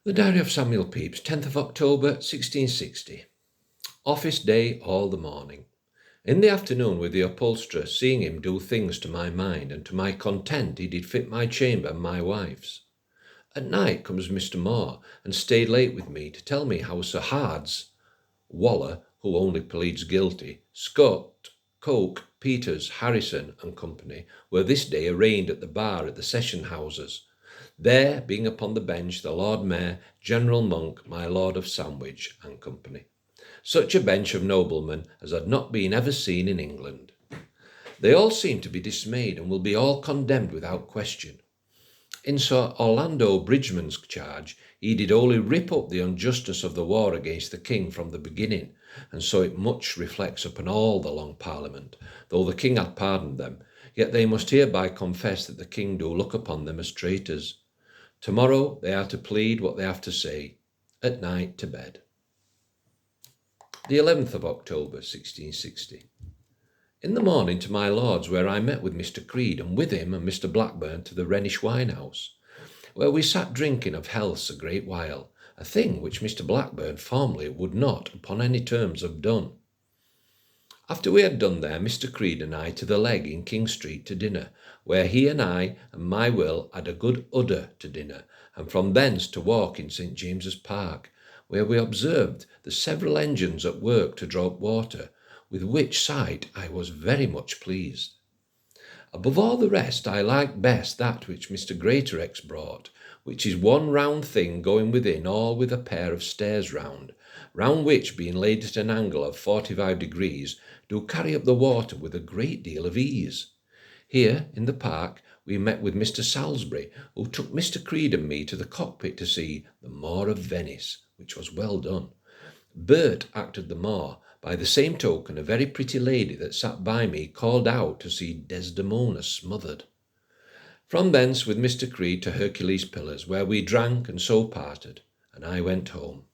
The Diary of Samuel Pepys, 10th of October, 1660. Office day all the morning. In the afternoon with the upholsterer, seeing him do things to my mind, and to my content he did fit my chamber and my wife's. At night comes Mr. Moore, and stayed late with me to tell me how Sir Hards, Waller, who only pleads guilty, Scott, Coke, Peters, Harrison, and company, were this day arraigned at the bar at the session houses. There being upon the bench the Lord Mayor, General Monk, my Lord of Sandwich, and company. Such a bench of noblemen as had not been ever seen in England. They all seem to be dismayed, and will be all condemned without question. In Sir Orlando Bridgeman's charge, he did only rip up the unjustness of the war against the king from the beginning, and so it much reflects upon all the Long Parliament. Though the king hath pardoned them, yet they must hereby confess that the king do look upon them as traitors. Tomorrow they are to plead what they have to say, at night to bed. The 11th of October, 1660. In the morning to my lord's, where I met with Mr. Creed, and with him and Mr. Blackburn to the Rhenish wine-house, where we sat drinking of healths a great while, a thing which Mr. Blackburn formerly would not upon any terms have done. After we had done there, Mr. Creed and I to the Leg in King Street to dinner, where he and I and my Will had a good udder to dinner, and from thence to walk in St. James's Park, where we observed the several engines at work to draw up water, with which sight I was very much pleased. Above all the rest, I liked best that which Mr. Greatorex brought, which is one round thing going within all with a pair of stairs round which, being laid at an angle of 45 degrees, do carry up the water with a great deal of ease. Here, in the park, we met with Mr. Salisbury, who took Mr. Creed and me to the cockpit to see the Moor of Venice, which was well done. Bert acted the Moor. By the same token, a very pretty lady that sat by me called out to see Desdemona smothered. From thence with Mr. Creed to Hercules Pillars, where we drank and so parted, and I went home.